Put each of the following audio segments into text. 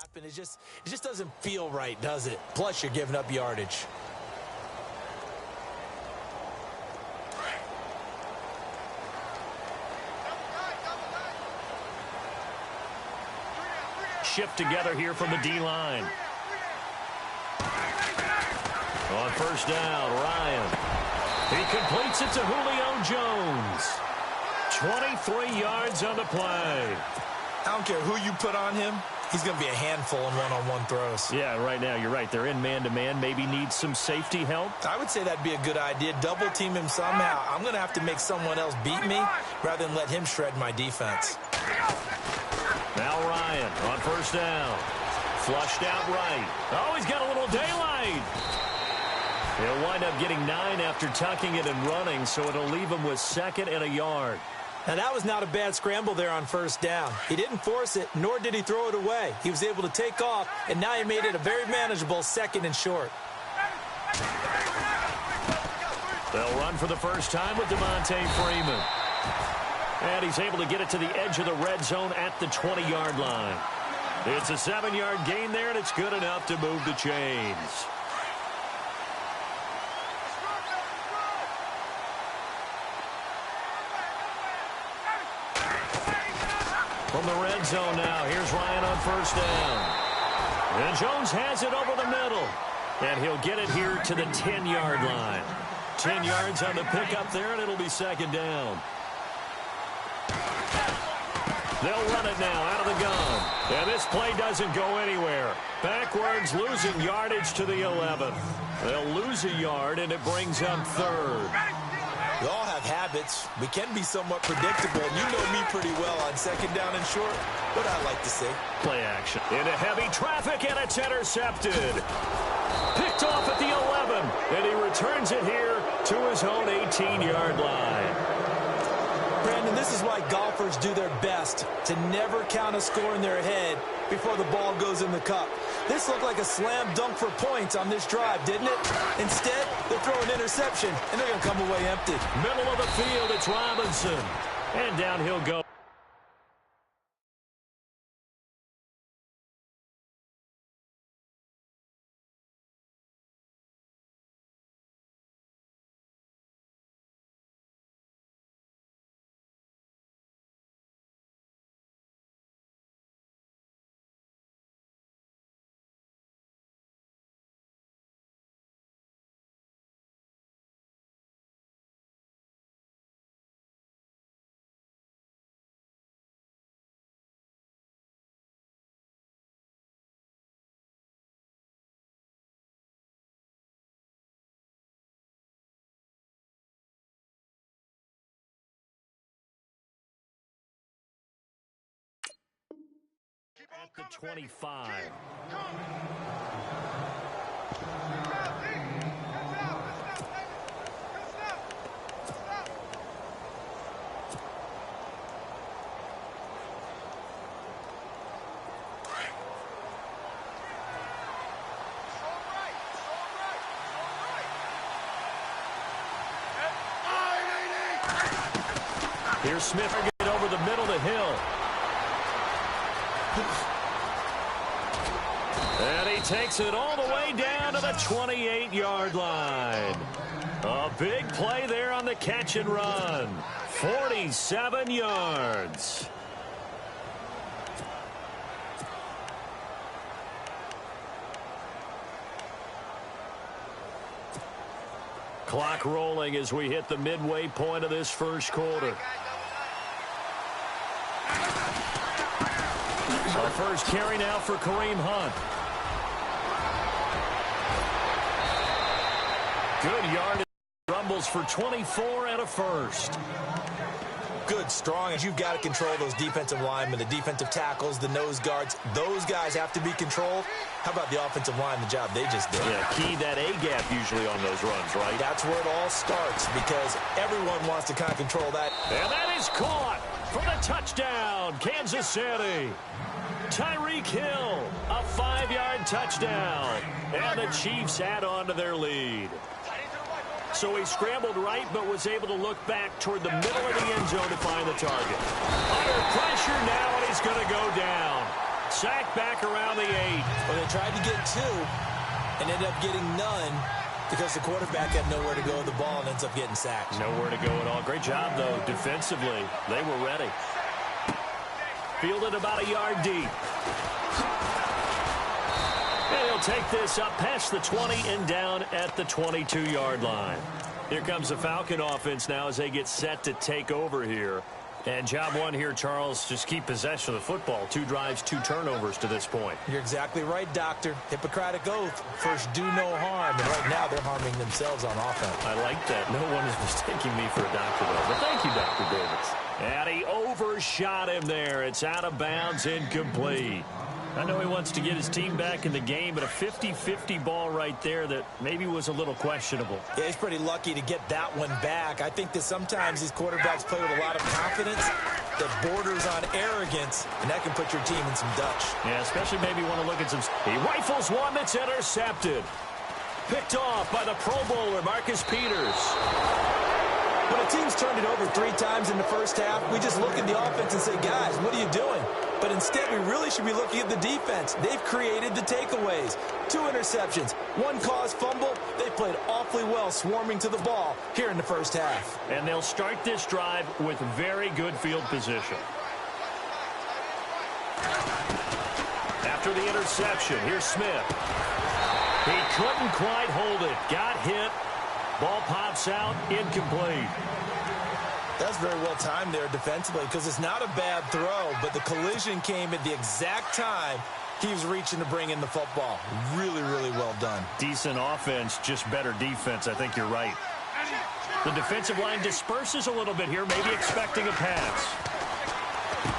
happen. It just doesn't feel right, does it? Plus, you're giving up yardage. Shift together here from the D-line. On first down, Ryan. He completes it to Julio Jones. 23 yards on the play. I don't care who you put on him. He's going to be a handful in one-on-one throws. Yeah, right now, you're right. They're in man-to-man. Maybe needs some safety help. I would say that'd be a good idea. Double team him somehow. I'm going to have to make someone else beat me rather than let him shred my defense. Now Ryan on first down. Flushed out right. Oh, he's got a little daylight. He'll wind up getting 9 after tucking it and running, so it'll leave him with 2nd and a yard. Now, that was not a bad scramble there on first down. He didn't force it, nor did he throw it away. He was able to take off, and now he made it a very manageable 2nd and short. They'll run for the first time with Devontae Freeman. And he's able to get it to the edge of the red zone at the 20-yard line. It's a 7-yard gain there, and it's good enough to move the chains. From the red zone now, here's Ryan on first down. And Jones has it over the middle. And he'll get it here to the 10-yard line. 10 yards on the pickup there, and it'll be 2nd down. They'll run it now out of the gun. And this play doesn't go anywhere. Backwards, losing yardage to the 11th. They'll lose a yard, and it brings up 3rd. We all have habits. We can be somewhat predictable, and you know me pretty well on 2nd down and short. What I like to say. Play action. Into heavy traffic, and it's intercepted. Picked off at the 11, and he returns it here to his own 18-yard line. Brandon, this is why golfers do their best to never count a score in their head before the ball goes in the cup. This looked like a slam dunk for points on this drive, didn't it? Instead, they'll throw an interception, and they're going to come away empty. Middle of the field, it's Robinson. And down he'll go. At the 25. Here's Smith get over the middle to Hill. And he takes it all the way down to the 28-yard line. A big play there on the catch and run. 47 yards. Clock rolling as we hit the midway point of this first quarter. Our first carry now for Kareem Hunt. Good yardage. Rumbles for 24 and a first. Good, strong, as you've got to control those defensive linemen, the defensive tackles, the nose guards. Those guys have to be controlled. How about the offensive line, the job they just did? Yeah, key that A-gap usually on those runs, right? That's where it all starts because everyone wants to kind of control that. And that is caught for the touchdown, Kansas City. Tyreek Hill, a 5-yard touchdown. And the Chiefs add on to their lead. So he scrambled right, but was able to look back toward the middle of the end zone to find the target. Under pressure now, and he's going to go down. sack back around the 8. Well, they tried to get 2 and ended up getting none because the quarterback had nowhere to go with the ball and ends up getting sacked. Nowhere to go at all. Great job, though, defensively. They were ready. Fielded about a yard deep. And he'll take this up past the 20 and down at the 22-yard line. Here comes the Falcon offense now as they get set to take over here. And job one here, Charles, just keep possession of the football. 2 drives, 2 turnovers to this point. You're exactly right, Doctor. Hippocratic oath. First, do no harm. And right now, they're harming themselves on offense. I like that. No one is mistaking me for a doctor, though. But thank you, Dr. Davis. And he overshot him there. It's out of bounds, incomplete. I know he wants to get his team back in the game, but a 50-50 ball right there that maybe was a little questionable. Yeah, he's pretty lucky to get that one back. I think that sometimes these quarterbacks play with a lot of confidence that borders on arrogance, and that can put your team in some Dutch. Yeah, especially maybe want to look at some... He rifles one that's intercepted. Picked off by the Pro Bowler, Marcus Peters. When a team's turned it over 3 times in the first half, we just look at the offense and say, guys, what are you doing? But instead, we really should be looking at the defense. They've created the takeaways. 2 interceptions, 1 caused fumble. They played awfully well swarming to the ball here in the first half. And they'll start this drive with very good field position. After the interception, here's Smith. He couldn't quite hold it. Got hit. Ball pops out, incomplete. That's very well timed there defensively because it's not a bad throw, but the collision came at the exact time he was reaching to bring in the football. Really, really well done. Decent offense, just better defense. I think you're right. The defensive line disperses a little bit here, maybe expecting a pass.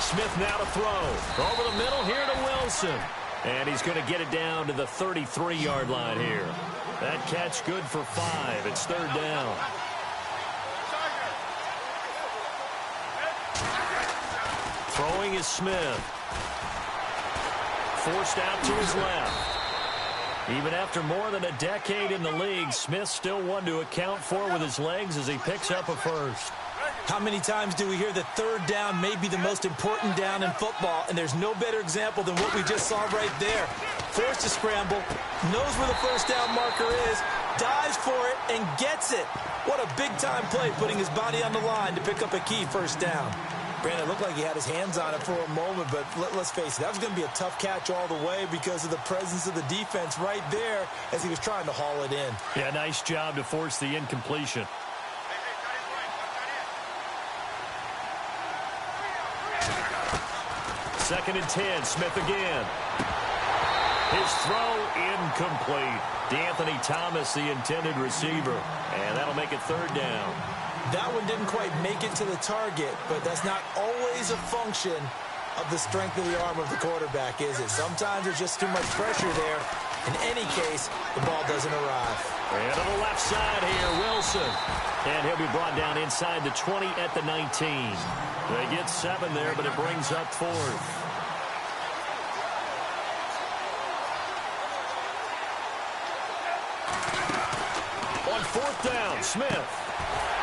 Smith now to throw. Over the middle here to Wilson. And he's going to get it down to the 33-yard line here. That catch good for 5. It's 3rd down. Throwing is Smith. Forced out to his left. Even after more than a decade in the league, Smith still one to account for with his legs as he picks up a first. How many times do we hear that 3rd down may be the most important down in football, and there's no better example than what we just saw right there. Forced to scramble, knows where the first down marker is, dives for it, and gets it. What a big-time play, putting his body on the line to pick up a key first down. Brandon, it looked like he had his hands on it for a moment, but let's face it, that was going to be a tough catch all the way because of the presence of the defense right there as he was trying to haul it in. Yeah, nice job to force the incompletion. Second and 10, Smith again. His throw incomplete. DeAnthony Thomas, the intended receiver. And that'll make it 3rd down. That one didn't quite make it to the target, but that's not always a function of the strength of the arm of the quarterback, is it? Sometimes there's just too much pressure there. In any case, the ball doesn't arrive. And to the left side here, Wilson. And he'll be brought down inside the 20 at the 19. They get 7 there, but it brings up 4th. On 4th down, Smith.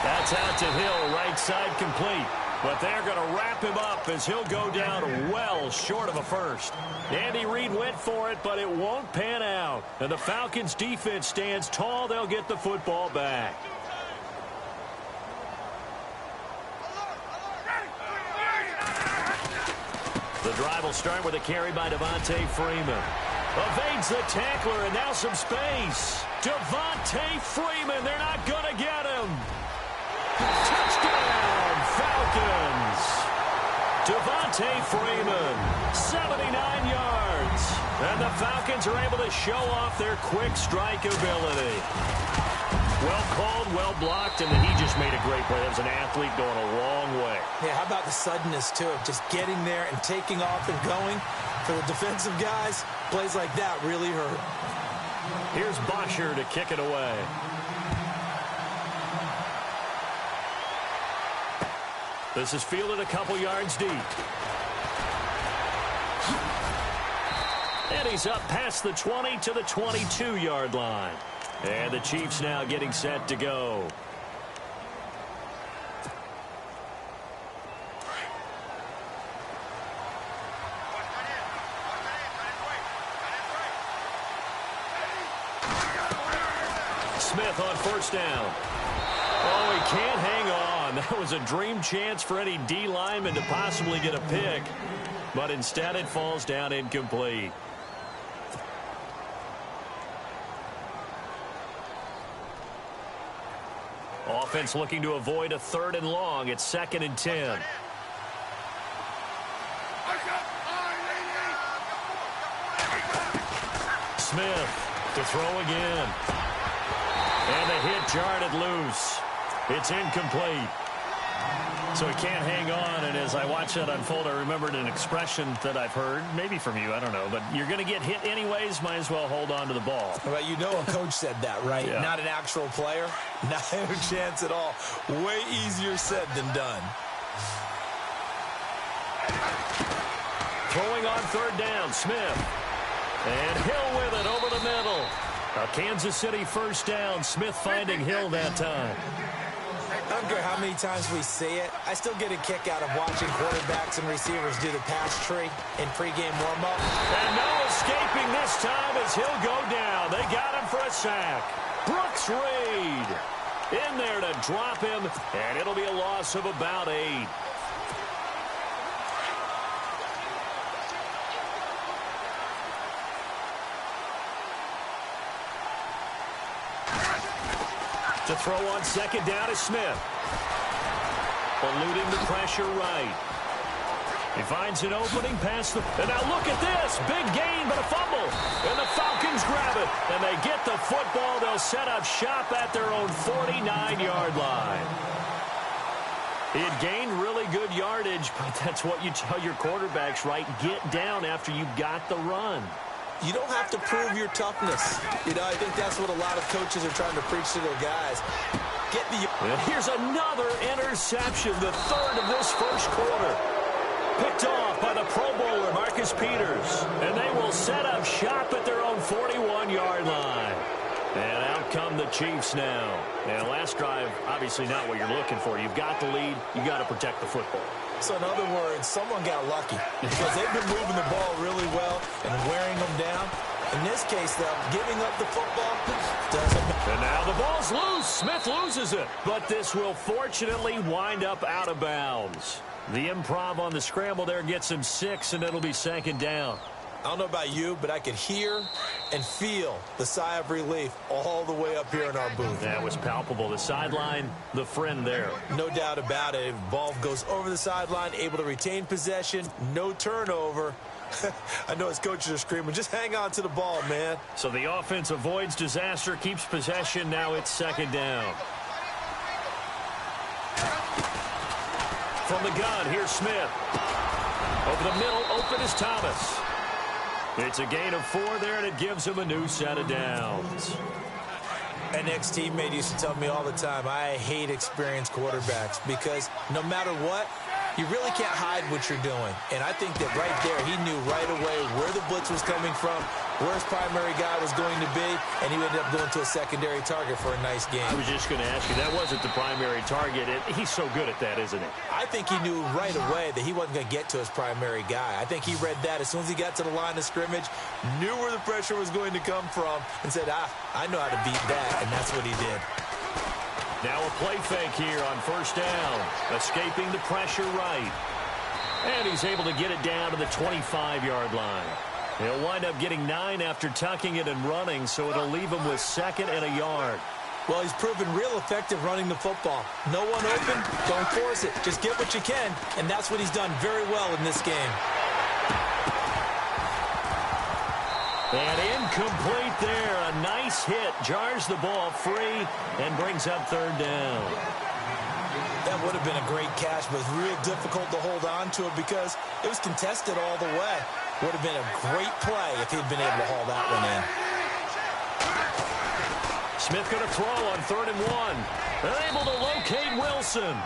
That's out to Hill, right side complete. But they're going to wrap him up as he'll go down well short of a first. Andy Reid went for it, but it won't pan out. And the Falcons' defense stands tall. They'll get the football back. The drive will start with a carry by Devontae Freeman. Evades the tackler, and now some space. Devontae Freeman, they're not going to get him. Touchdown, Falcons. Devontae Freeman, 79 yards. And the Falcons are able to show off their quick strike ability. Well called, well blocked, and he just made a great play. That was an athlete going a long way. Yeah, how about the suddenness, too, of just getting there and taking off and going? For the defensive guys, plays like that really hurt. Here's Bosher to kick it away. This is fielded a couple yards deep. And he's up past the 20 to the 22-yard line. And the Chiefs now getting set to go. Smith on first down. Oh, he can't hang on. That was a dream chance for any D lineman to possibly get a pick. But instead it falls down incomplete. Offense looking to avoid a 3rd and long. It's 2nd and 10. Smith to throw again. And the hit jarred it loose. It's incomplete. So he can't hang on, and as I watch that unfold, I remembered an expression that I've heard, maybe from you, I don't know, but you're going to get hit anyways, might as well hold on to the ball. Well, you know a coach said that, right? Yeah. Not an actual player. Not a chance at all. Way easier said than done. Throwing on 3rd down, Smith. And Hill with it over the middle. A Kansas City first down. Smith finding Hill that time. I don't care how many times we see it. I still get a kick out of watching quarterbacks and receivers do the pass tree in pregame warm-up. And no escaping this time as he'll go down. They got him for a sack. Brooks Reed in there to drop him, and it'll be a loss of about 8. To throw on 2nd down is Smith. Eluding the pressure right. He finds an opening past the... And now look at this. Big gain, but a fumble. And the Falcons grab it. And they get the football. They'll set up shop at their own 49-yard line. He had gained really good yardage, but that's what you tell your quarterbacks, right? Get down after you got the run. You don't have to prove your toughness. You know, I think that's what a lot of coaches are trying to preach to their guys. Get the... And here's another interception, the 3rd of this first quarter. Picked off by the Pro Bowler, Marcus Peters. And they will set up shop at their own 41-yard line. And out come the Chiefs now. And last drive, obviously not what you're looking for. You've got the lead. You've got to protect the football. So in other words, someone got lucky because they've been moving the ball really well and wearing them down. In this case, though, giving up the football doesn't matter. And now the ball's loose. Smith loses it. But this will fortunately wind up out of bounds. The improv on the scramble there gets him 6, and it'll be 2nd down. I don't know about you, but I could hear and feel the sigh of relief all the way up here in our booth. That was palpable. The sideline, the friend there. No doubt about it. Ball goes over the sideline, able to retain possession, no turnover. I know his coaches are screaming, just hang on to the ball, man. So the offense avoids disaster, keeps possession. Now it's 2nd down. From the gun, here's Smith. Over the middle, open is Thomas. It's a gain of 4 there, and it gives him a new set of downs. An ex-teammate used to tell me all the time, I hate experienced quarterbacks because no matter what, you really can't hide what you're doing. And I think that right there, he knew right away where the blitz was coming from, where his primary guy was going to be, and he ended up going to a secondary target for a nice game. I was just going to ask you, that wasn't the primary target. He's so good at that, isn't he? I think he knew right away that he wasn't going to get to his primary guy. I think he read that as soon as he got to the line of scrimmage, knew where the pressure was going to come from, and said, I know how to beat that, and that's what he did. Now a play fake here on first down. Escaping the pressure right. And he's able to get it down to the 25-yard line. He'll wind up getting 9 after tucking it and running, so it'll leave him with 2nd and a yard. Well, he's proven real effective running the football. No one open, don't force it. Just get what you can, and that's what he's done very well in this game. And incomplete there. A nice hit. Jars the ball free and brings up 3rd down. That would have been a great catch, but it's real difficult to hold on to it because it was contested all the way. Would have been a great play if he'd been able to haul that one in. Smith going to throw on 3rd and 1. They're able to locate Wilson.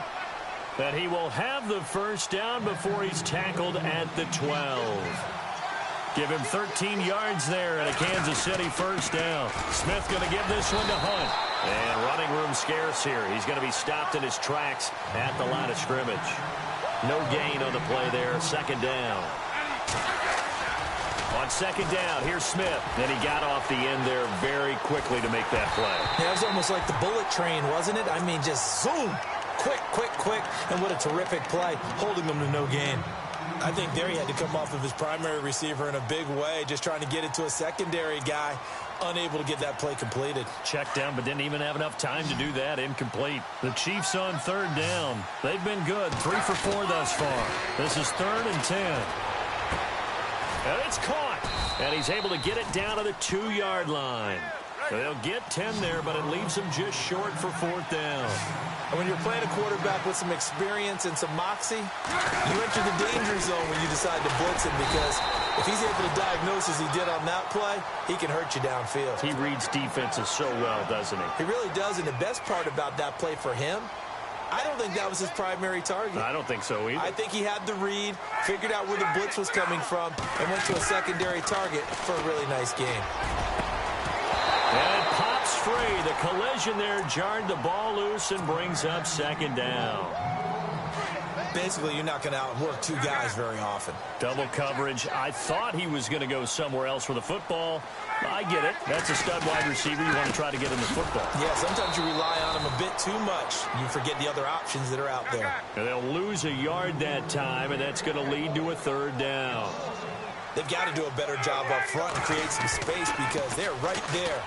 And he will have the first down before he's tackled at the 12. Give him 13 yards there and a Kansas City first down. Smith going to give this one to Hunt. And running room scarce here. He's going to be stopped in his tracks at the line of scrimmage. No gain on the play there. 2nd down. On On second down, here's Smith. And he got off the end there very quickly to make that play. Yeah, it was almost like the bullet train, wasn't it? I mean, just zoom. Quick, quick, quick. And what a terrific play, holding them to no gain. I think there he had to come off of his primary receiver in a big way, just trying to get it to a secondary guy, unable to get that play completed. Checked down, but didn't even have enough time to do that. Incomplete. The Chiefs on third down. They've been good. 3 for 4 thus far. This is 3rd and 10. And it's caught. And he's able to get it down to the 2-yard line. They'll get 10 there, but it leaves them just short for 4th down. And when you're playing a quarterback with some experience and some moxie, you enter the danger zone when you decide to blitz him, because if he's able to diagnose as he did on that play, he can hurt you downfield. He reads defenses so well, doesn't he? He really does, and the best part about that play for him, I don't think that was his primary target. I don't think so either. I think he had the read, figured out where the blitz was coming from, and went to a secondary target for a really nice game. And it pops free. The collision there jarred the ball loose and brings up 2nd down. Basically, you're not going to outwork 2 guys very often. Double coverage. I thought he was going to go somewhere else for the football. I get it. That's a stud wide receiver. You want to try to get him the football. Yeah, sometimes you rely on him a bit too much. You forget the other options that are out there. And they'll lose a yard that time, and that's going to lead to a 3rd down. They've got to do a better job up front and create some space, because they're right there,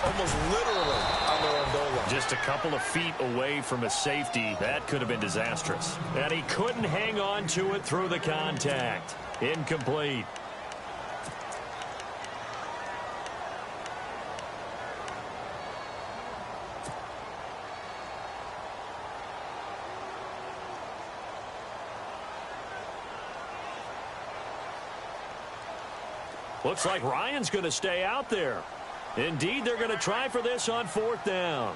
almost literally on their own goal line. Just a couple of feet away from a safety. That could have been disastrous. And he couldn't hang on to it through the contact. Incomplete. Looks like Ryan's going to stay out there. Indeed, they're going to try for this on 4th down.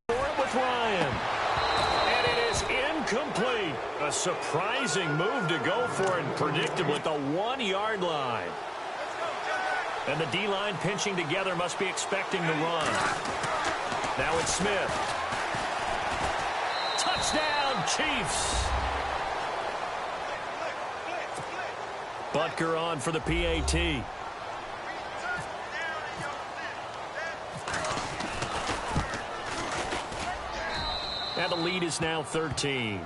For it with Ryan. And it is incomplete. A surprising move to go for it, predictable at the 1-yard line. And the D-line pinching together, must be expecting the run. Now it's Smith. Touchdown, Chiefs. Butker on for the PAT. And the lead is now 13.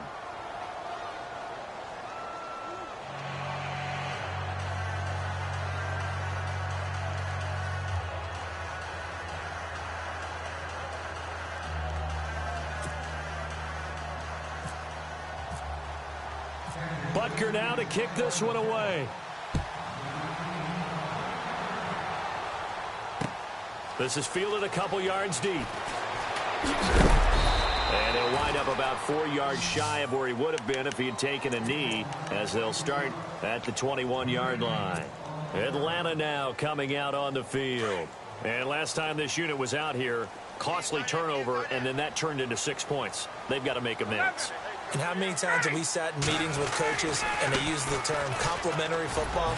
Butker now to kick this one away. This is fielded a couple yards deep. And he'll wind up about 4 yards shy of where he would have been if he had taken a knee, as they'll start at the 21-yard line. Atlanta now coming out on the field. And last time this unit was out here, costly turnover, and then that turned into 6 points. They've got to make amends. And how many times have we sat in meetings with coaches and they use the term complementary football?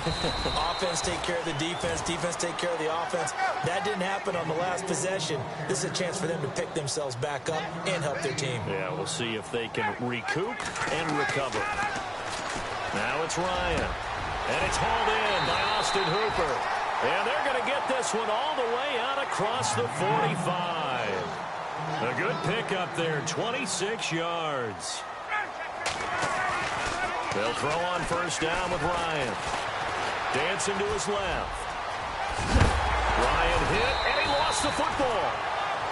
Offense take care of the defense, defense take care of the offense. That didn't happen on the last possession. This is a chance for them to pick themselves back up and help their team. Yeah, we'll see if they can recoup and recover. Now it's Ryan. And it's hauled in by Austin Hooper. And they're going to get this one all the way out across the 45. A good pickup there, 26 yards. They'll throw on 1st down with Ryan. Dancing to his left. Ryan hit, and he lost the football.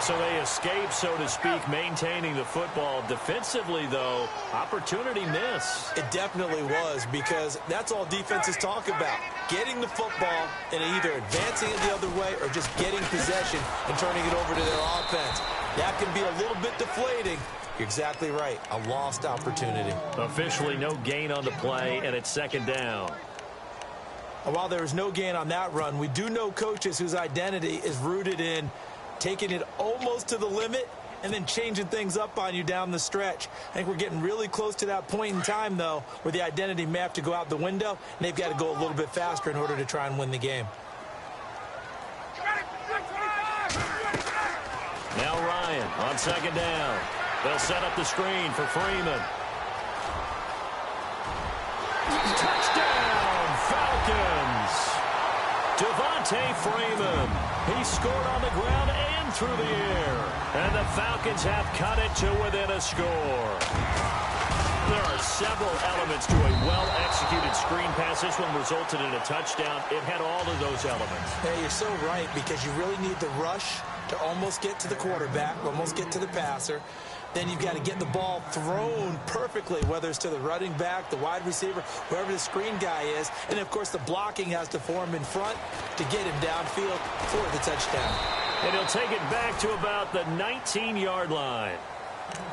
So they escape, so to speak, maintaining the football. Defensively, though, opportunity miss. It definitely was, because that's all defenses talk about. Getting the football and either advancing it the other way or just getting possession and turning it over to their offense. That can be a little bit deflating. You're exactly right. A lost opportunity. Officially no gain on the play, and it's 2nd down. And while there was no gain on that run, we do know coaches whose identity is rooted in taking it almost to the limit and then changing things up on you down the stretch. I think we're getting really close to that point in time, though, where the identity may have to go out the window, and they've got to go a little bit faster in order to try and win the game. Now Ryan on 2nd down. They'll set up the screen for Freeman. Touchdown, Falcons. Devontae Freeman. He scored on the ground and through the air. And the Falcons have cut it to within a score. There are several elements to a well-executed screen pass. This one resulted in a touchdown. It had all of those elements. Hey, you're so right, because you really need the rush to almost get to the quarterback, almost get to the passer. Then you've got to get the ball thrown perfectly, whether it's to the running back, the wide receiver, whoever the screen guy is. And, of course, the blocking has to form in front to get him downfield for the touchdown. And he'll take it back to about the 19-yard line.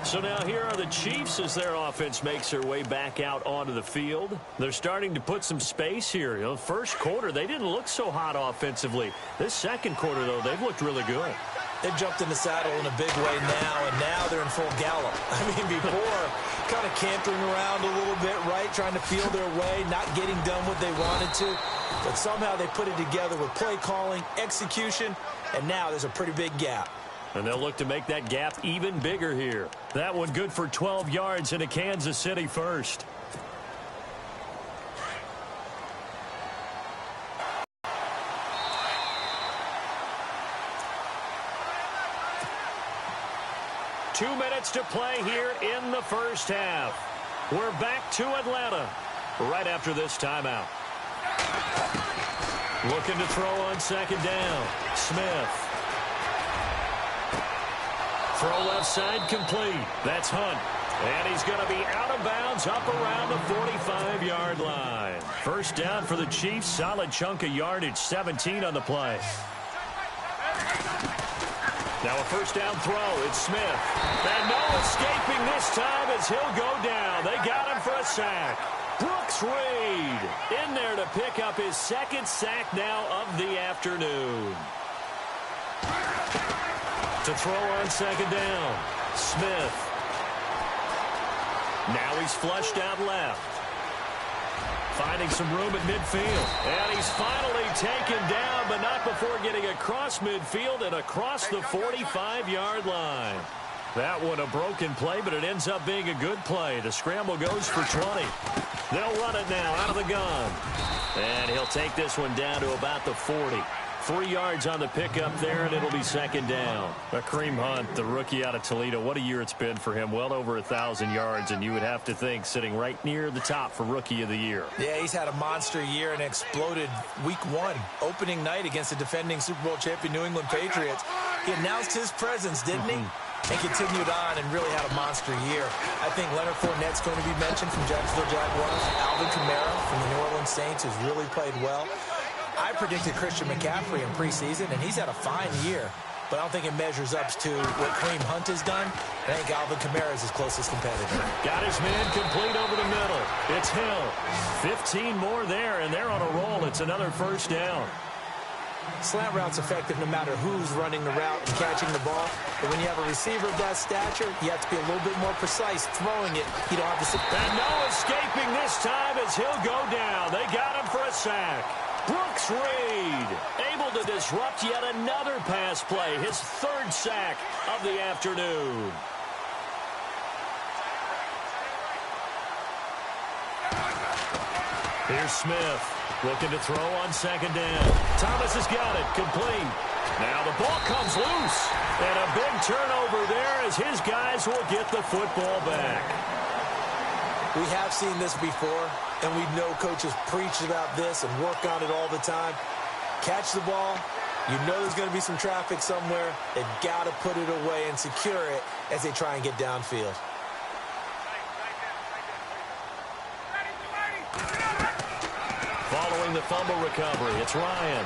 So now here are the Chiefs as their offense makes their way back out onto the field. They're starting to put some space here. You know, first quarter, they didn't look so hot offensively. This second quarter, though, they've looked really good. They've jumped in the saddle in a big way now, and now they're in full gallop. I mean, before, kind of cantering around a little bit, right, trying to feel their way, not getting done what they wanted to. But somehow they put it together with play calling, execution, and now there's a pretty big gap. And they'll look to make that gap even bigger here. That one good for 12 yards into Kansas City first. Two minutes to play here in the first half. We're back to Atlanta right after this timeout. Looking to throw on second down. Smith. Throw left side complete. That's Hunt. And he's going to be out of bounds up around the 45-yard line. First down for the Chiefs. Solid chunk of yardage. 17 on the play. Now a first down throw. It's Smith. And no escaping this time as he'll go down. They got him for a sack. Brooks Reed in there to pick up his second sack now of the afternoon. To throw on second down. Smith. Now he's flushed out left. Finding some room at midfield. And he's finally taken down, but not before getting across midfield and across the 45-yard line. That one a broken play, but it ends up being a good play. The scramble goes for 20. They'll run it now out of the gun. And he'll take this one down to about the 40. 3 yards on the pickup there, and it'll be second down. Kareem Hunt, the rookie out of Toledo, what a year it's been for him. Well over 1,000 yards, and you would have to think sitting right near the top for Rookie of the Year. Yeah, he's had a monster year and exploded week one, opening night against the defending Super Bowl champion New England Patriots. He announced his presence, didn't he? And continued on and really had a monster year. I think Leonard Fournette's going to be mentioned from Jacksonville Jaguars. Alvin Kamara from the New Orleans Saints has really played well. I predicted Christian McCaffrey in preseason, and he's had a fine year. But I don't think it measures up to what Kareem Hunt has done. I think Alvin Kamara is his closest competitor. Got his man complete over the middle. It's Hill. 15 more there, and they're on a roll. It's another first down. Slant route's effective no matter who's running the route and catching the ball. But when you have a receiver of that stature, you have to be a little bit more precise throwing it. You don't have to sit. And no escaping this time as he'll go down. They got him for a sack. Brooks Reed able to disrupt yet another pass play. His third sack of the afternoon. Here's Smith looking to throw on second down. Thomas has got it. Complete. Now the ball comes loose. And a big turnover there as his guys will get the football back. We have seen this before, and we know coaches preach about this and work on it all the time. Catch the ball. You know there's going to be some traffic somewhere. They've got to put it away and secure it as they try and get downfield. Following the fumble recovery, it's Ryan.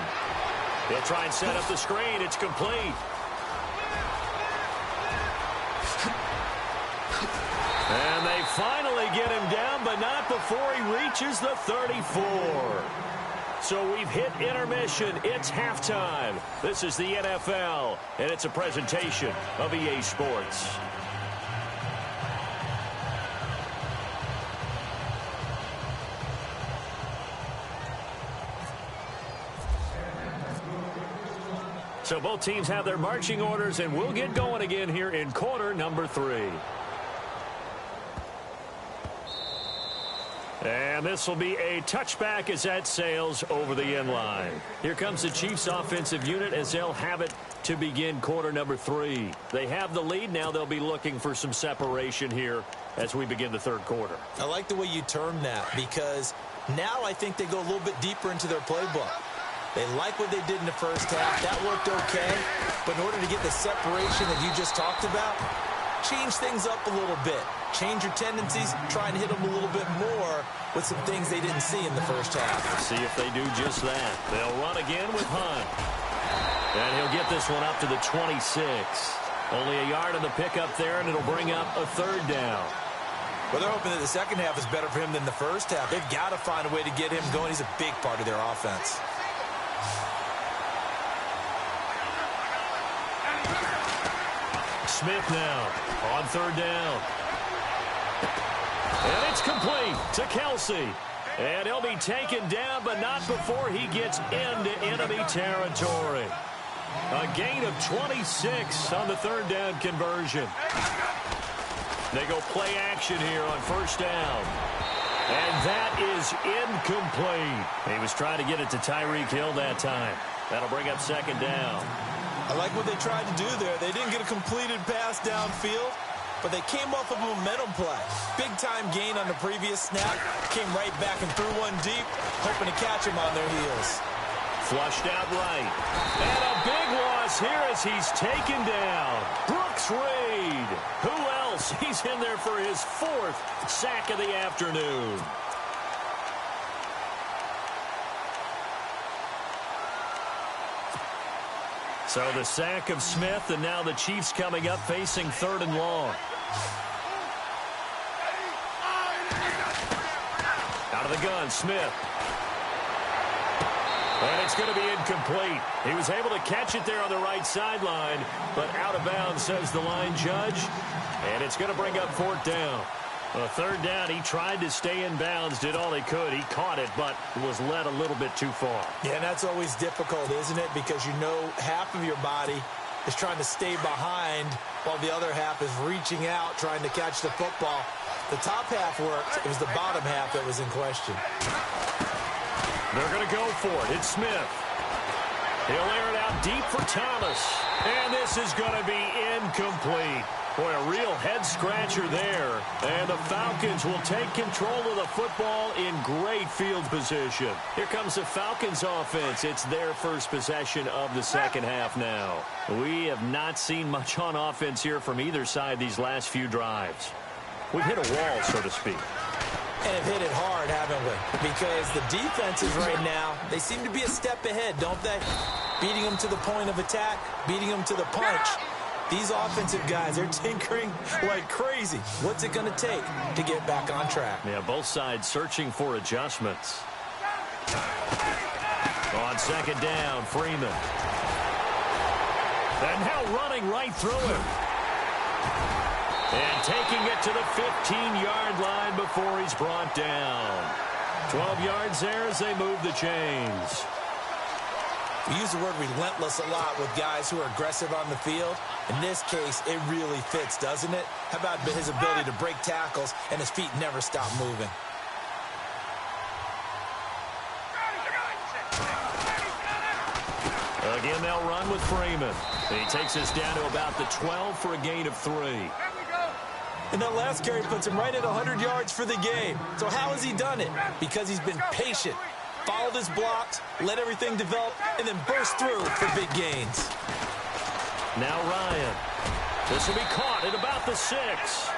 He'll try and set up the screen. It's complete. And they finally get him down, but not before he reaches the 34. So we've hit intermission. It's halftime. This is the NFL, and it's a presentation of EA Sports. So both teams have their marching orders, and we'll get going again here in quarter number 3. And this will be a touchback as that sails over the end line. Here comes the Chiefs offensive unit as they'll have it to begin quarter number 3. They have the lead. Now they'll be looking for some separation here as we begin the third quarter. I like the way you termed that because now I think they go a little bit deeper into their playbook. They like what they did in the first half. That worked okay. But in order to get the separation that you just talked about, change things up a little bit. Change your tendencies, try and hit them a little bit more with some things they didn't see in the first half. See if they do just that. They'll run again with Hunt. And he'll get this one up to the 26. Only a yard on the pickup there, and it'll bring up a third down. Well, they're hoping that the second half is better for him than the first half. They've got to find a way to get him going. He's a big part of their offense. Smith now on third down. And it's complete to Kelsey. And he'll be taken down, but not before he gets into enemy territory. A gain of 26 on the third down conversion. They go play action here on first down. And that is incomplete. He was trying to get it to Tyreek Hill that time. That'll bring up second down. I like what they tried to do there. They didn't get a completed pass downfield, but they came off of a momentum play. Big-time gain on the previous snap. Came right back and threw one deep, hoping to catch him on their heels. Flushed out right. And a big loss here as he's taken down. Brooks Reed. Who else? He's in there for his 4th sack of the afternoon. So the sack of Smith, and now the Chiefs coming up facing third and long. Out of the gun, Smith. And it's going to be incomplete. He was able to catch it there on the right sideline, but out of bounds, says the line judge. And it's going to bring up fourth down. A third down, he tried to stay in bounds, did all he could. He caught it, but was led a little bit too far. Yeah, and that's always difficult, isn't it? Because you know half of your body is trying to stay behind while the other half is reaching out, trying to catch the football. The top half worked. It was the bottom half that was in question. They're going to go for it. It's Smith. He'll air it out deep for Thomas. And this is going to be incomplete. Boy, a real head-scratcher there. And the Falcons will take control of the football in great field position. Here comes the Falcons offense. It's their first possession of the second half now. We have not seen much on offense here from either side these last few drives. We've hit a wall, so to speak. And have hit it hard, haven't we? Because the defenses right now, they seem to be a step ahead, don't they? Beating them to the point of attack, beating them to the punch. These offensive guys, they're tinkering like crazy. What's it going to take to get back on track? Yeah, both sides searching for adjustments. On second down, Freeman. And now running right through him. And taking it to the 15-yard line before he's brought down. 12 yards there as they move the chains. We use the word relentless a lot with guys who are aggressive on the field. In this case, it really fits, doesn't it? How about his ability to break tackles and his feet never stop moving? Again, they'll run with Freeman. He takes us down to about the 12 for a gain of 3. And that last carry puts him right at 100 yards for the game. So how has he done it? Because he's been patient, followed his blocks, let everything develop, and then burst through for big gains. Now Ryan. This will be caught at about the 6.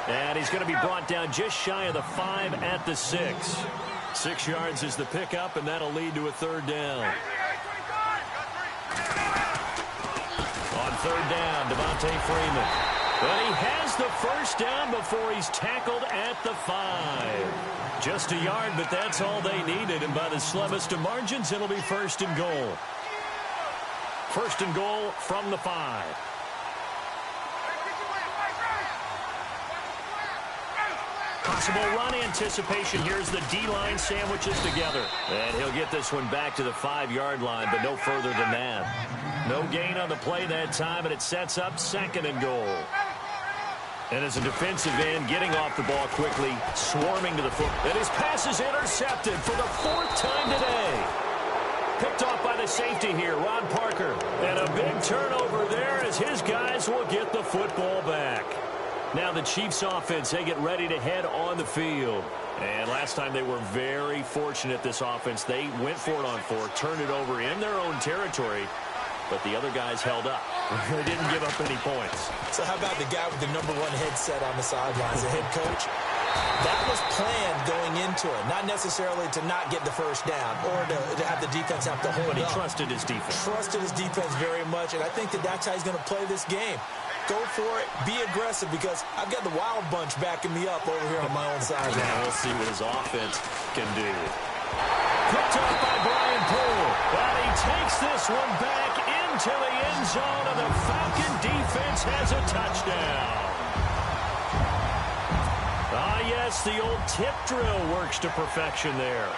And he's going to be brought down just shy of the 5 at the 6. 6 yards is the pickup, and that'll lead to a third down. On third down, Devontae Freeman. But he has the first down before he's tackled at the 5. Just a yard, but that's all they needed. And by the slimmest of margins, it'll be first and goal. First and goal from the 5. Possible run anticipation. Here's the D-line sandwiches together. And he'll get this one back to the 5-yard line, but no further than that. No gain on the play that time, and it sets up second and goal. And as a defensive end, getting off the ball quickly, swarming to the foot. And his pass is intercepted for the 4th time today. Picked off by the safety here, Ron Parker. And a big turnover there as his guys will get the football back. Now the Chiefs offense, they get ready to head on the field. And last time they were very fortunate, this offense. They went for it on 4, turned it over in their own territory, but the other guys held up. They didn't give up any points. So how about the guy with the #1 headset on the sidelines, the head coach? That was planned going into it, not necessarily to not get the first down or to have the defense have to hold up. But he trusted his defense. Trusted his defense very much, and I think that's how he's going to play this game. Go for it. Be aggressive, because I've got the wild bunch backing me up over here on my own side now. We'll see what his offense can do. Picked up by Brian Poole. And he takes this one back into the end zone, and the Falcon defense has a touchdown. Ah, yes, the old tip drill works to perfection there.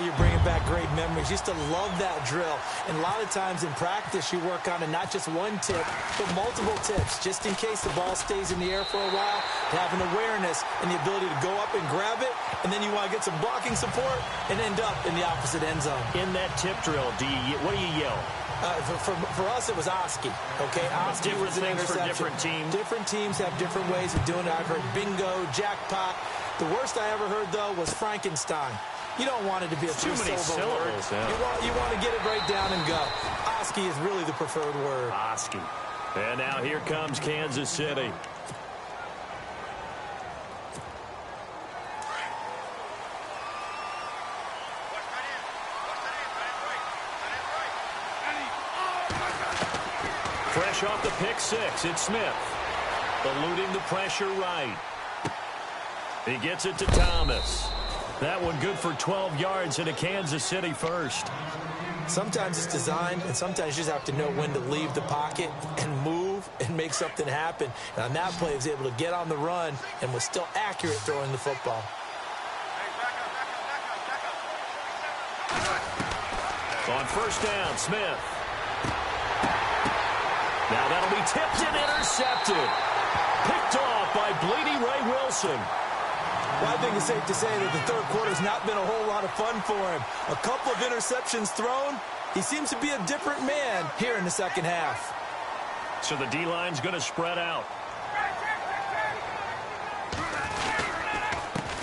You're bringing back great memories. Used to love that drill. And a lot of times in practice, you work on it, not just one tip, but multiple tips, just in case the ball stays in the air for a while, to have an awareness and the ability to go up and grab it, and then you want to get some blocking support and end up in the opposite end zone. In that tip drill, what do you yell? For us, it was Oski. Okay, Oski different was an things for interception. different teams. Different teams have different ways of doing it. I've heard bingo, jackpot. The worst I ever heard, though, was Frankenstein. You don't want it to be a too many syllables. Yeah. You want to get it right down and go. Oski is really the preferred word. Oski. And now here comes Kansas City. Fresh off the pick 6, it's Smith. Eluding the pressure right. He gets it to Thomas. That one good for 12 yards and a Kansas City first. Sometimes it's designed, and sometimes you just have to know when to leave the pocket and move and make something happen. And on that play, he was able to get on the run and was still accurate throwing the football. On first down, Smith. Now that'll be tipped and intercepted. Picked off by Bleedy Ray Wilson. Well, I think it's safe to say that the third quarter's not been a whole lot of fun for him. A couple of interceptions thrown. He seems to be a different man here in the second half. So the D-line's going to spread out.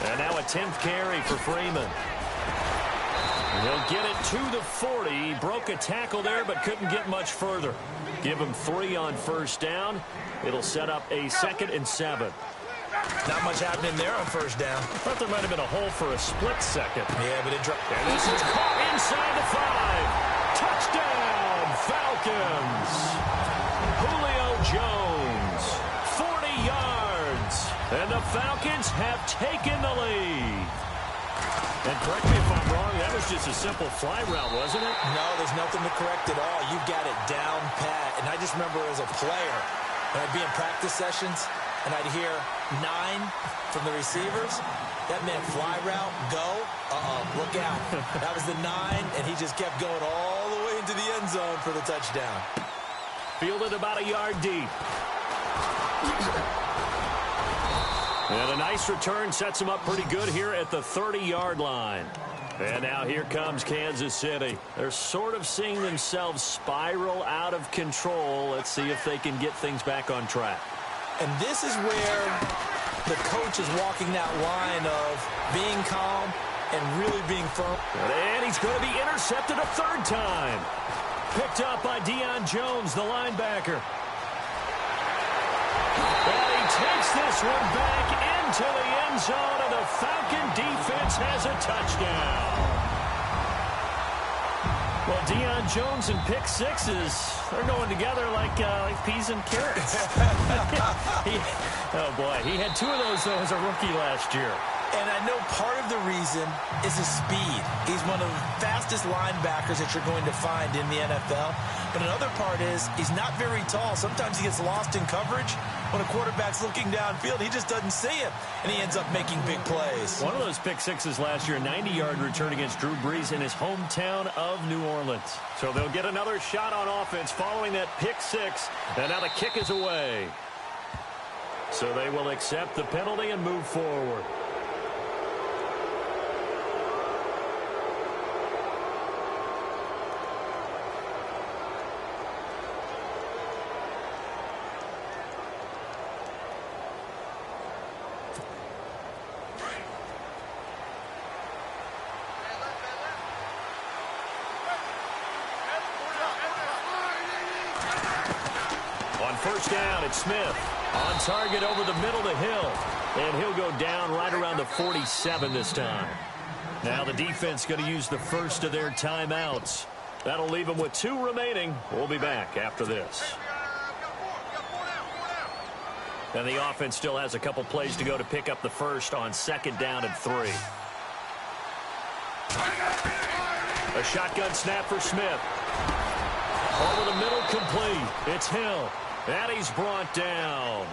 And now a 10th carry for Freeman. He'll get it to the 40. He broke a tackle there but couldn't get much further. Give him 3 on first down. It'll set up a 2nd and 7. Not much happening there on first down. I thought there might have been a hole for a split second. Yeah, but it dropped. And this is caught inside the 5. Touchdown, Falcons. Julio Jones, 40 yards. And the Falcons have taken the lead. And correct me if I'm wrong, that was just a simple fly route, wasn't it? No, there's nothing to correct at all. You got it down pat. And I just remember as a player, when I'd be in practice sessions, and I'd hear 9 from the receivers. That meant fly route, go. Look out. That was the 9, and he just kept going all the way into the end zone for the touchdown. Fielded about a yard deep. And a nice return sets him up pretty good here at the 30-yard line. And now here comes Kansas City. They're sort of seeing themselves spiral out of control. Let's see if they can get things back on track. And this is where the coach is walking that line of being calm and really being firm. And he's going to be intercepted a 3rd time. Picked up by Deion Jones, the linebacker. And he takes this one back into the end zone, and the Falcon defense has a touchdown. Well, Deion Jones and pick 6s, they're going together like peas and carrots. Oh, boy, he had 2 of those, though, as a rookie last year. And I know part of the reason is his speed. He's one of the fastest linebackers that you're going to find in the NFL. But another part is he's not very tall. Sometimes he gets lost in coverage. When a quarterback's looking downfield, he just doesn't see him, and he ends up making big plays. One of those pick 6s last year, a 90-yard return against Drew Brees in his hometown of New Orleans. So they'll get another shot on offense following that pick 6, and now the kick is away. So they will accept the penalty and move forward. On first down, it's Smith. On target over the middle to Hill. And he'll go down right around the 47 this time. Now the defense going to use the first of their timeouts. That'll leave them with 2 remaining. We'll be back after this. And the offense still has a couple plays to go to pick up the first on 2nd down and 3. A shotgun snap for Smith. Over the middle, complete. It's Hill. And he's brought down.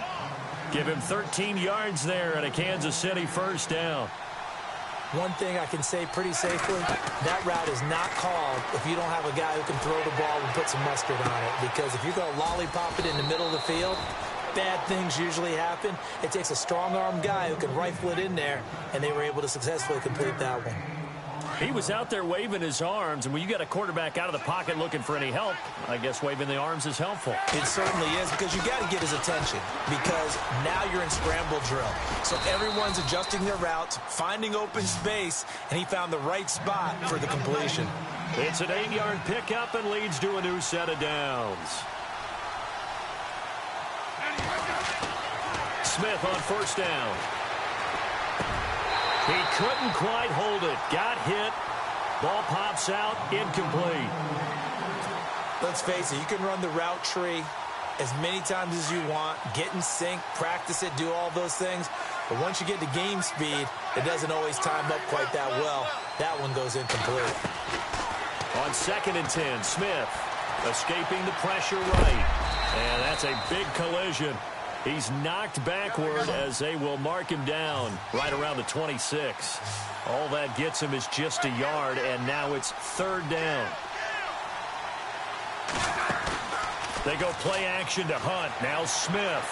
Give him 13 yards there and a Kansas City first down. One thing I can say pretty safely, that route is not called if you don't have a guy who can throw the ball and put some mustard on it. Because if you're going to lollipop it in the middle of the field, bad things usually happen. It takes a strong-armed guy who can rifle it in there, and they were able to successfully complete that one. He was out there waving his arms, and when you got a quarterback out of the pocket looking for any help, I guess waving the arms is helpful. It certainly is, because you got to get his attention, because now you're in scramble drill. So everyone's adjusting their routes, finding open space, and he found the right spot for the completion. It's an 8-yard pickup and leads to a new set of downs. Smith on first down. He couldn't quite hold it. Got hit. Ball pops out. Incomplete. Let's face it, you can run the route tree as many times as you want, get in sync, practice it, do all those things. But once you get to game speed, it doesn't always time up quite that well. That one goes incomplete. On 2nd and 10, Smith escaping the pressure right. And that's a big collision. He's knocked backward as they will mark him down right around the 26. All that gets him is just a yard, and now it's 3rd down. They go play action to Hunt. Now Smith.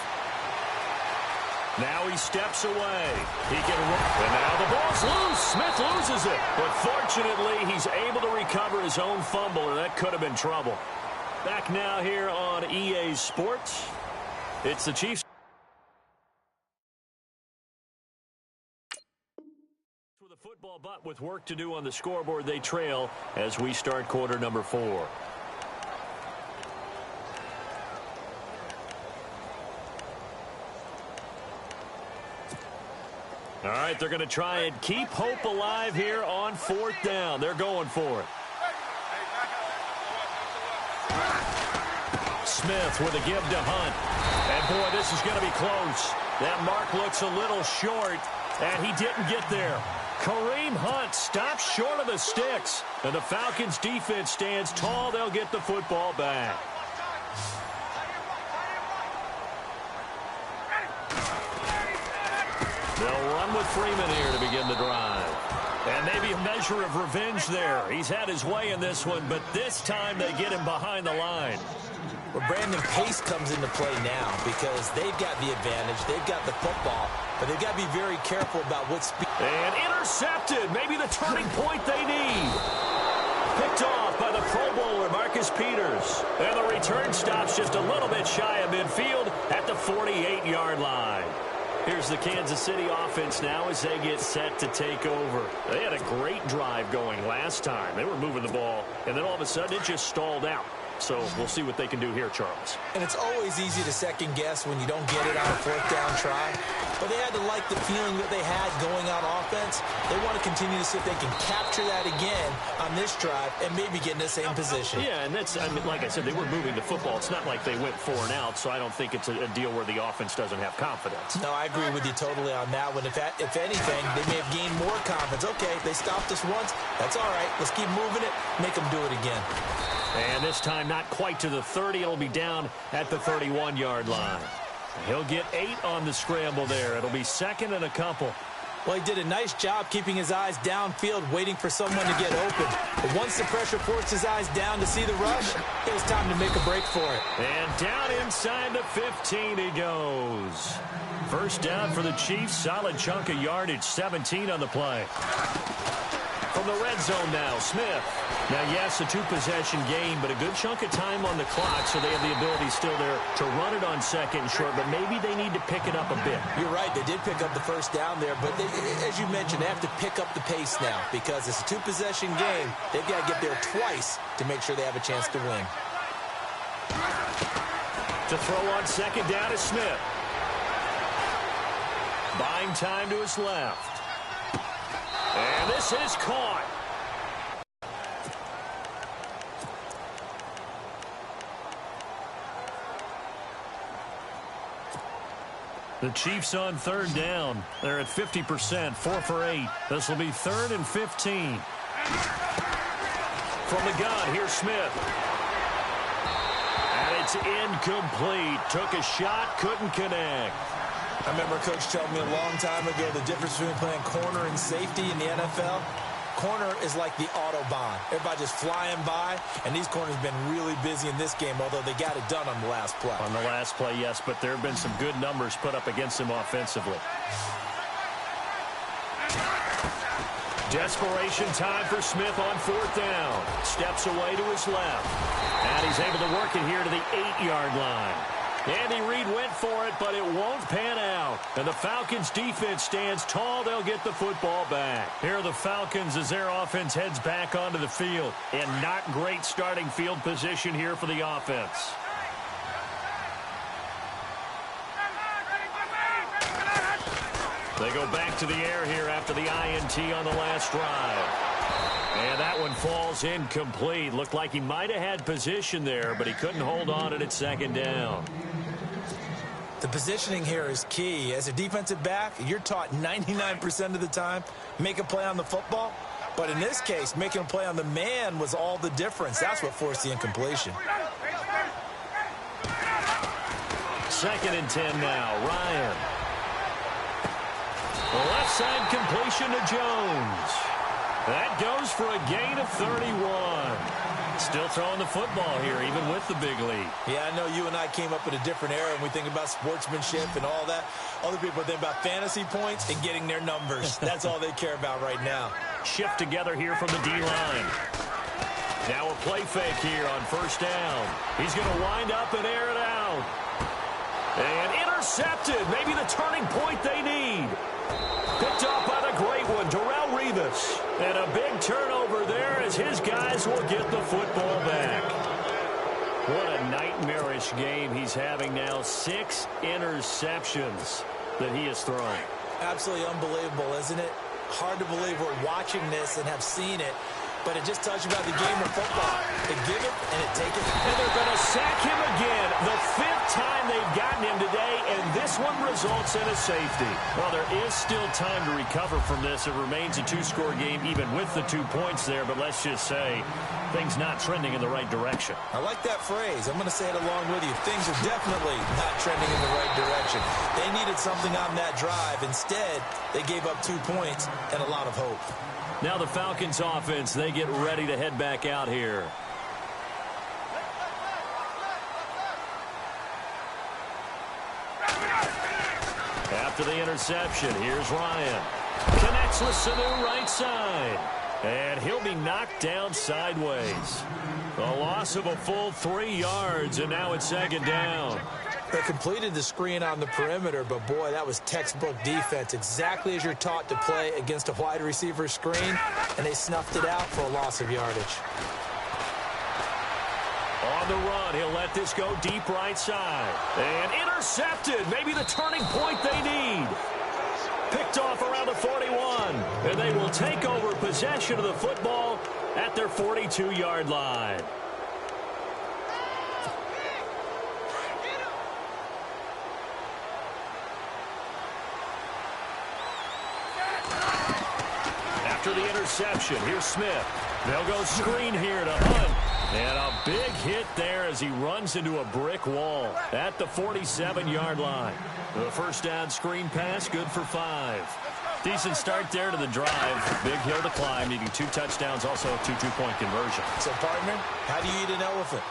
Now he steps away. He can run. And now the ball's loose. Smith loses it. But fortunately, he's able to recover his own fumble, or that could have been trouble. Back now here on EA Sports. It's the Chiefs. With a football butt with work to do on the scoreboard, they trail as we start quarter number 4. All right, they're going to try and keep hope alive here on 4th down. They're going for it. Smith with a give to Hunt. And, boy, this is going to be close. That mark looks a little short, and he didn't get there. Kareem Hunt stops short of the sticks, and the Falcons' defense stands tall. They'll get the football back. They'll run with Freeman here to begin the drive. And maybe a measure of revenge there. He's had his way in this one, but this time they get him behind the line. Well, Brandon, pace comes into play now because they've got the advantage. They've got the football, but they've got to be very careful about what speed. And intercepted. Maybe the turning point they need. Picked off by the Pro Bowler, Marcus Peters. And the return stops just a little bit shy of midfield at the 48-yard line. Here's the Kansas City offense now as they get set to take over. They had a great drive going last time. They were moving the ball, and then all of a sudden it just stalled out. So we'll see what they can do here, Charles. And it's always easy to second guess when you don't get it on a 4th down try. But they had to like the feeling that they had going on offense. They want to continue to see if they can capture that again on this drive and maybe get in the same position. Yeah, and that's, I mean, like I said, they were moving the football. It's not like they went 4 and out, so I don't think it's a deal where the offense doesn't have confidence. No, I agree with you totally on that one. If anything, they may have gained more confidence. Okay, they stopped us once. That's all right. Let's keep moving it. Make them do it again. And this time not quite to the 30. It'll be down at the 31-yard line. He'll get 8 on the scramble there. It'll be 2nd and a couple. Well, he did a nice job keeping his eyes downfield, waiting for someone to get open. But once the pressure forced his eyes down to see the rush, it was time to make a break for it. And down inside the 15 he goes. First down for the Chiefs. Solid chunk of yardage, 17 on the play. From the red zone now, Smith. Now, yes, a two-possession game, but a good chunk of time on the clock, so they have the ability still there to run it on second and short, but maybe they need to pick it up a bit. You're right. They did pick up the first down there, but as you mentioned, they have to pick up the pace now because it's a two-possession game. They've got to get there twice to make sure they have a chance to win. To throw on second down is Smith. Buying time to his left. And this is caught. The Chiefs on third down. They're at 50%, 4 for 8. This will be 3rd and 15. From the gun, here's Smith. And it's incomplete. Took a shot, couldn't connect. I remember Coach telling me a long time ago the difference between playing corner and safety in the NFL. Corner is like the Autobahn. Everybody just flying by, and these corners have been really busy in this game, although they got it done on the last play. On the last play, yes, but there have been some good numbers put up against them offensively. Desperation time for Smith on 4th down. Steps away to his left. And he's able to work it here to the 8-yard line. Andy Reid went for it, but it won't pan out. And the Falcons' defense stands tall. They'll get the football back. Here are the Falcons as their offense heads back onto the field. And not great starting field position here for the offense. They go back to the air here after the INT on the last drive. And that one falls incomplete. Looked like he might have had position there, but he couldn't hold on it at second down. The positioning here is key. As a defensive back, you're taught 99% of the time, make a play on the football. But in this case, making a play on the man was all the difference. That's what forced the incompletion. 2nd and 10 now. Ryan. Left side completion to Jones. That goes for a gain of 31. Still throwing the football here, even with the big lead. Yeah, I know you and I came up in a different era, and we think about sportsmanship and all that. Other people think about fantasy points and getting their numbers. That's all they care about right now. Shift together here from the D-line. Now a play fake here on 1st down. He's going to wind up and air it out. And intercepted. Maybe the turning point they need. Picked off by the great one, Darrelle Revis. And a big turnover there as his guys will get the football back. What a nightmarish game he's having now. 6 interceptions that he has thrown. Absolutely unbelievable, isn't it? Hard to believe we're watching this and have seen it. But it just tells you about the game of football. They give it and it take it. And they're going to sack him again. The 5th time they've gotten him today, and this one results in a safety. Well, there is still time to recover from this. It remains a 2-score game, even with the 2 points there. But let's just say things not trending in the right direction. I like that phrase. I'm going to say it along with you. Things are definitely not trending in the right direction. They needed something on that drive. Instead, they gave up 2 points and a lot of hope. Now the Falcons offense, they get ready to head back out here. After the interception, here's Ryan. Connects with Sanu right side. And he'll be knocked down sideways. A loss of a full 3 yards, and now it's 2nd down. They completed the screen on the perimeter, but boy, that was textbook defense. Exactly as you're taught to play against a wide receiver screen, and they snuffed it out for a loss of yardage. On the run, he'll let this go deep right side. And intercepted. Maybe the turning point they need. Picked off around the 41. And they will take over possession of the football at their 42-yard line. After the interception, here's Smith. They'll go screen here to Hunt. And a big hit there as he runs into a brick wall at the 47-yard line. The first down screen pass, good for 5. Decent start there to the drive. Big hill to climb, needing 2 touchdowns, also a 2 two-point conversion. So, partner, how do you eat an elephant?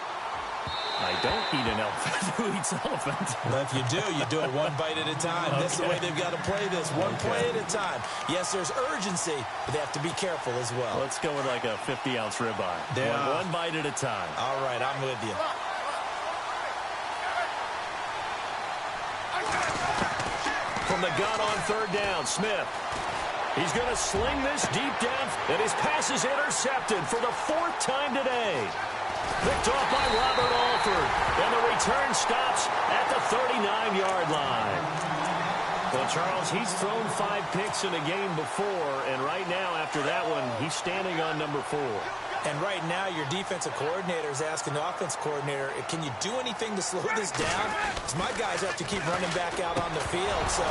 I don't eat an elephant. Who eats elephant? Well, if you do it one bite at a time. Okay. That's the way they've got to play this, one play at a time. Yes, there's urgency, but they have to be careful as well. Let's go with like a 50-ounce ribeye. One bite at a time. All right, I'm with you. From the gun on 3rd down, Smith. He's going to sling this deep down, and his pass is intercepted for the 4th time today. Picked off by Robert Alford, and the return stops at the 39-yard line. Well, Charles, he's thrown 5 picks in a game before, and right now, after that one, he's standing on number 4. And right now, your defensive coordinator is asking the offense coordinator, can you do anything to slow this down? Because my guys have to keep running back out on the field. So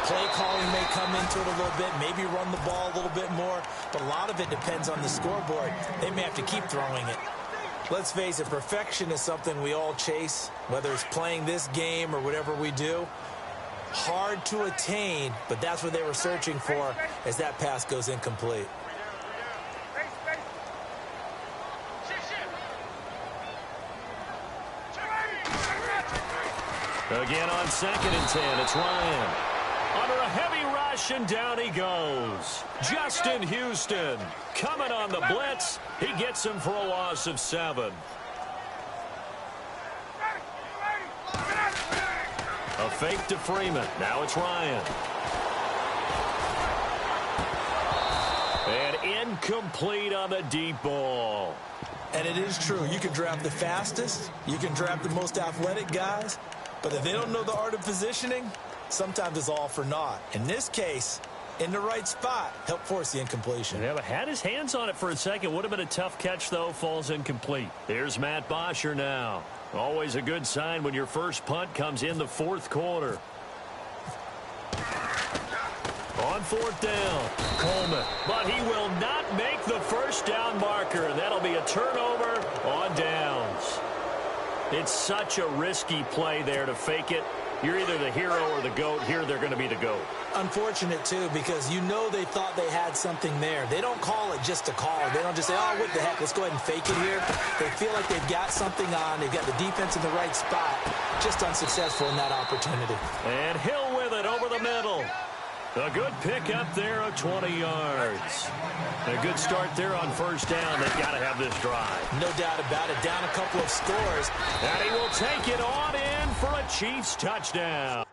play calling may come into it a little bit, maybe run the ball a little bit more. But a lot of it depends on the scoreboard. They may have to keep throwing it. Let's face it, perfection is something we all chase, whether it's playing this game or whatever we do. Hard to attain, but that's what they were searching for as that pass goes incomplete. Again on 2nd and 10, it's Ryan. Under a heavy rush, and down he goes. Justin Houston coming on the blitz. He gets him for a loss of 7. A fake to Freeman. Now it's Ryan. And incomplete on the deep ball. And it is true. You can draft the fastest. You can draft the most athletic guys. But if they don't know the art of positioning, sometimes it's all for naught. In this case, in the right spot, helped force the incompletion. Yeah, but had his hands on it for a second. Would have been a tough catch, though. Falls incomplete. Here's Matt Bosher now. Always a good sign when your first punt comes in the 4th quarter. On 4th down, Coleman. But he will not make the first down marker. That'll be a turnover on downs. It's such a risky play there to fake it. You're either the hero or the GOAT. Here they're going to be the GOAT. Unfortunate, too, because you know they thought they had something there. They don't call it just to call it. They don't just say, oh, what the heck, let's go ahead and fake it here. They feel like they've got something on. They've got the defense in the right spot. Just unsuccessful in that opportunity. And Hill with it over the middle. A good pick up there of 20 yards. A good start there on 1st down. They've got to have this drive. No doubt about it. Down a couple of scores. And he will take it on in for a Chiefs touchdown.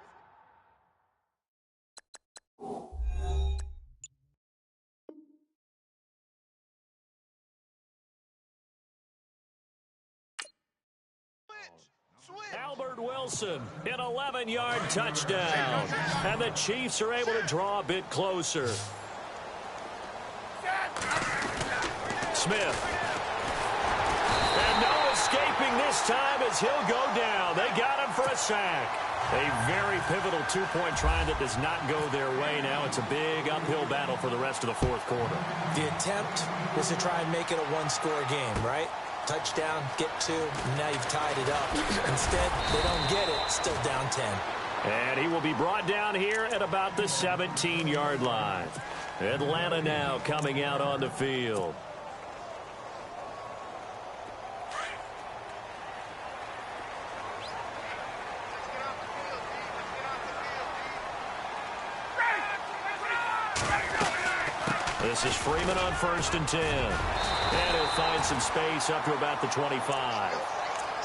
Albert Wilson, an 11-yard touchdown. And the Chiefs are able to draw a bit closer. Smith. And no escaping this time as he'll go down. They got him for a sack. A very pivotal 2-point try that does not go their way now. It's a big uphill battle for the rest of the 4th quarter. The attempt was to try and make it a 1-score game, right? Touchdown, get 2, and now you've tied it up. Instead, they don't get it, still down 10. And he will be brought down here at about the 17-yard line. Atlanta now coming out on the field. This is Freeman on 1st and 10. And he'll find some space up to about the 25.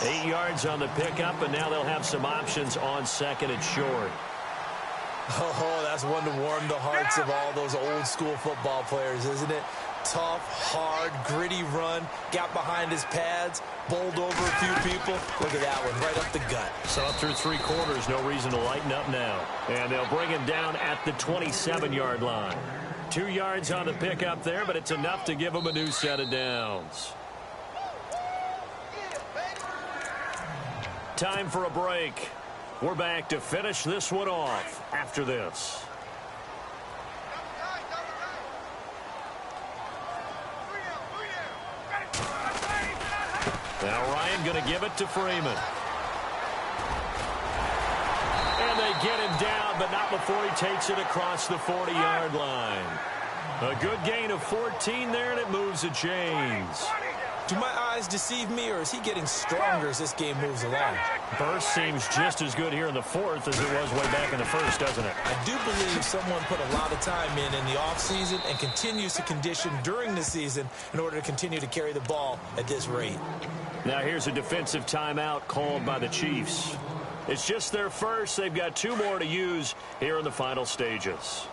8 yards on the pickup, and now they'll have some options on 2nd and short. Oh, that's one to warm the hearts of all those old-school football players, isn't it? Tough, hard, gritty run. Got behind his pads, bowled over a few people. Look at that one, right up the gut. So through 3 quarters, no reason to lighten up now. And they'll bring him down at the 27-yard line. 2 yards on the pickup there, but it's enough to give him a new set of downs. Time for a break. We're back to finish this one off after this. Now Ryan going to give it to Freeman. And they get him down, but not before he takes it across the 40-yard line. A good gain of 14 there, and it moves the chains. Do my eyes deceive me, or is he getting stronger as this game moves along? Burst seems just as good here in the fourth as it was way back in the first, doesn't it? I do believe someone put a lot of time in the offseason and continues to condition during the season in order to continue to carry the ball at this rate. Now here's a defensive timeout called by the Chiefs. It's just their first. They've got 2 more to use here in the final stages.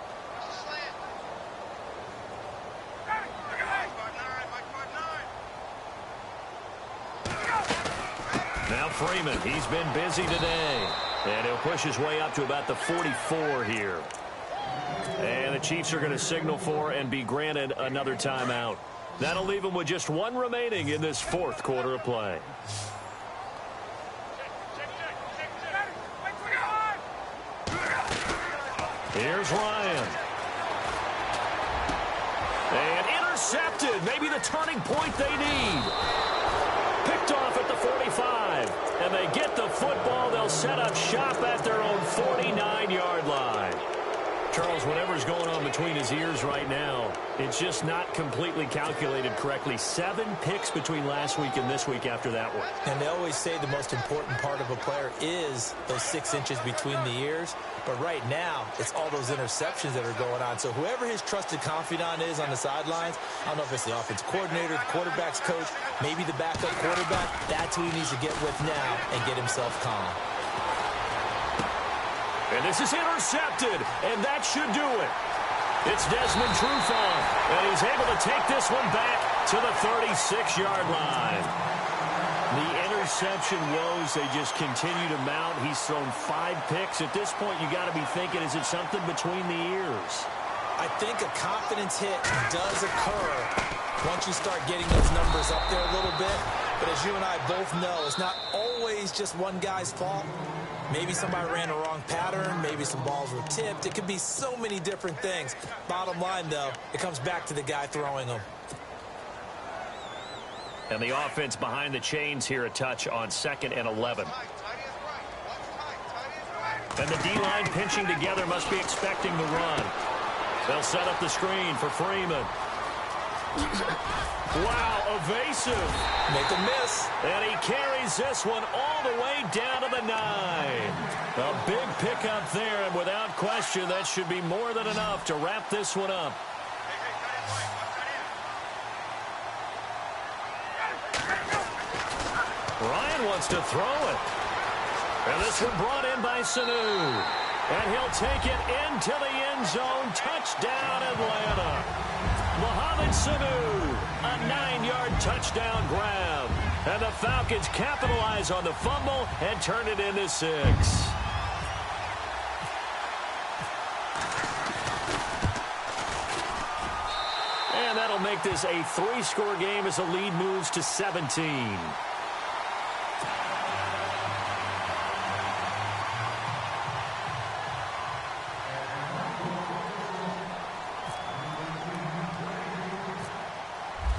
Now Freeman, he's been busy today. And he'll push his way up to about the 44 here. And the Chiefs are going to signal for and be granted another timeout. That'll leave them with just 1 remaining in this fourth quarter of play. Here's Ryan. And intercepted. Maybe the turning point they need. Picked off at the 45. And they get the football. They'll set up shop at their own 49-yard line. Charles, whatever's going on between his ears right now, it's just not completely calculated correctly. 7 picks between last week and this week after that one. And they always say the most important part of a player is those 6 inches between the ears. But right now, it's all those interceptions that are going on. So whoever his trusted confidant is on the sidelines, I don't know if it's the offense coordinator, the quarterback's coach, maybe the backup quarterback, that's who he needs to get with now and get himself calm. And this is intercepted, and that should do it. It's Desmond Trufant, and he's able to take this one back to the 36-yard line. The interception woes, they just continue to mount. He's thrown 5 picks. At this point, you got to be thinking, is it something between the ears? I think a confidence hit does occur once you start getting those numbers up there a little bit. But as you and I both know, it's not always just one guy's fault. Maybe somebody ran a wrong pattern. Maybe some balls were tipped. It could be so many different things. Bottom line, though, it comes back to the guy throwing them. And the offense behind the chains here a touch on 2nd and 11. And the D-line pinching together must be expecting the run. They'll set up the screen for Freeman. Wow, evasive. Make a miss. And he carries this one all the way down to the 9. A big pickup there, and without question, that should be more than enough to wrap this one up. Ryan wants to throw it. And this one brought in by Sanu. And he'll take it into the end zone. Touchdown, Atlanta. Mohamed Sanu, a 9-yard touchdown grab. And the Falcons capitalize on the fumble and turn it into 6. And that'll make this a 3-score game as the lead moves to 17.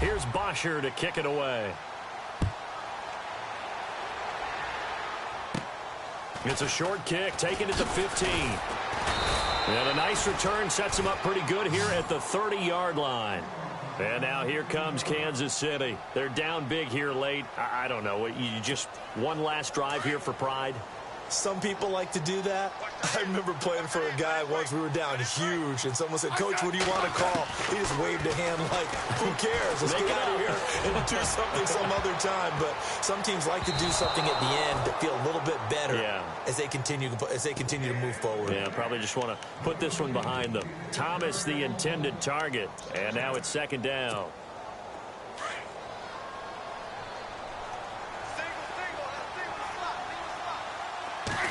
Here's Bosher to kick it away. It's a short kick, taken at the 15. And a nice return sets him up pretty good here at the 30-yard line. And now here comes Kansas City. They're down big here late. I don't know. You just one last drive here for pride? Some people like to do that. I remember playing for a guy once. We were down huge, and someone said, "Coach, what do you want to call?" He just waved a hand like, "Who cares? Let's get out of here and do something some other time." But some teams like to do something at the end that feel a little bit better as they continue to move forward. Yeah, probably just want to put this one behind them. Thomas, the intended target, and now it's 2nd down.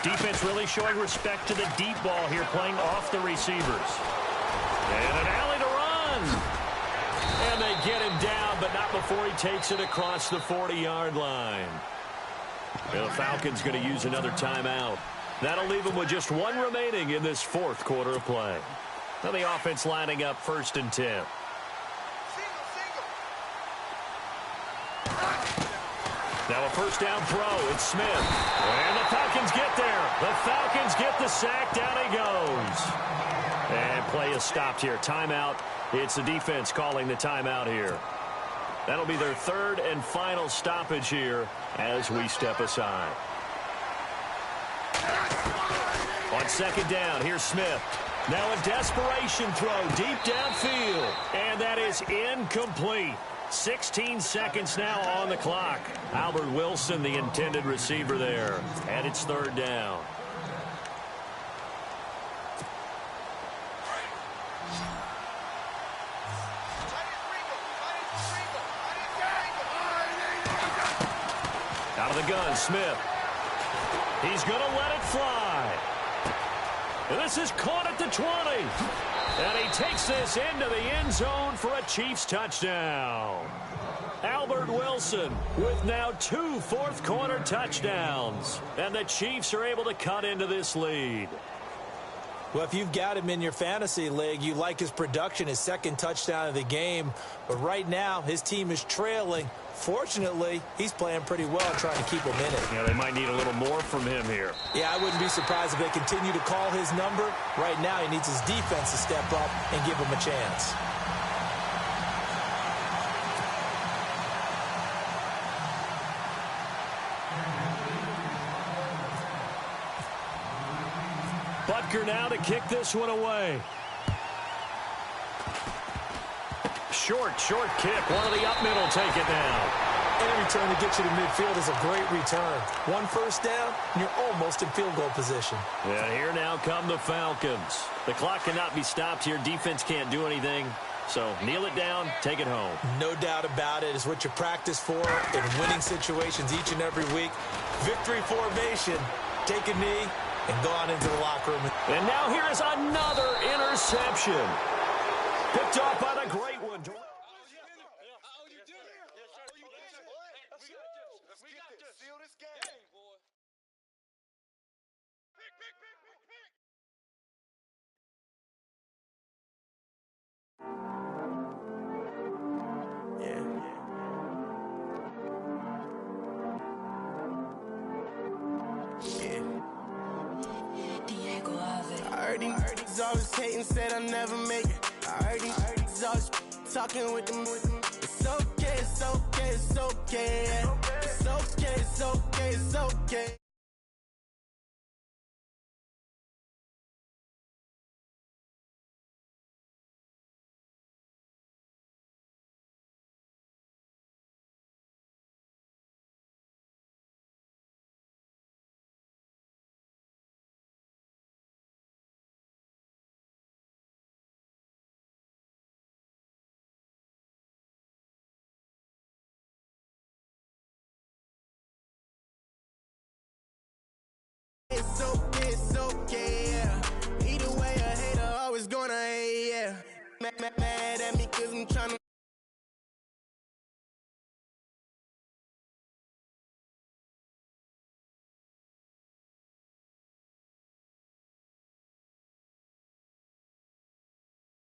Defense really showing respect to the deep ball here, playing off the receivers. And an alley to run. And they get him down, but not before he takes it across the 40-yard line. The Falcons going to use another timeout. That'll leave them with just 1 remaining in this 4th quarter of play. Now the offense lining up 1st and 10. Now a first down throw. It's Smith. And the Falcons get there. The Falcons get the sack. Down he goes. And play is stopped here. Timeout. It's the defense calling the timeout here. That'll be their third and final stoppage here as we step aside. On second down, here's Smith. Now a desperation throw deep downfield. And that is incomplete. 16 seconds now on the clock. Albert Wilson, the intended receiver there. And it's third down. Out of the gun, Smith. He's going to let it fly. And this is caught at the 20. And he takes this into the end zone for a Chiefs touchdown. Albert Wilson with now 2 fourth-quarter touchdowns. And the Chiefs are able to cut into this lead. Well, if you've got him in your fantasy league, you like his production, his second touchdown of the game. But right now, his team is trailing. Fortunately, he's playing pretty well and trying to keep him in it. Yeah, they might need a little more from him here. Yeah, I wouldn't be surprised if they continue to call his number. Right now, he needs his defense to step up and give him a chance. Butker now to kick this one away. Short kick. One of the up middle take it now. Any return to get you to midfield is a great return. One first down, and you're almost in field goal position. Yeah, here now come the Falcons. The clock cannot be stopped here. Defense can't do anything. So kneel it down, take it home. No doubt about it. It's what you practice for in winning situations each and every week. Victory formation. Take a knee and go on into the locker room. And now here is another interception. Picked off by the great one. I heard these always hating, said I'll never make it. I heard these always talking with them. It's okay, it's okay, it's okay. It's okay, it's okay, it's okay. It's okay, yeah. Either way, a hater always gonna hate, yeah. Mad at me cause I'm tryna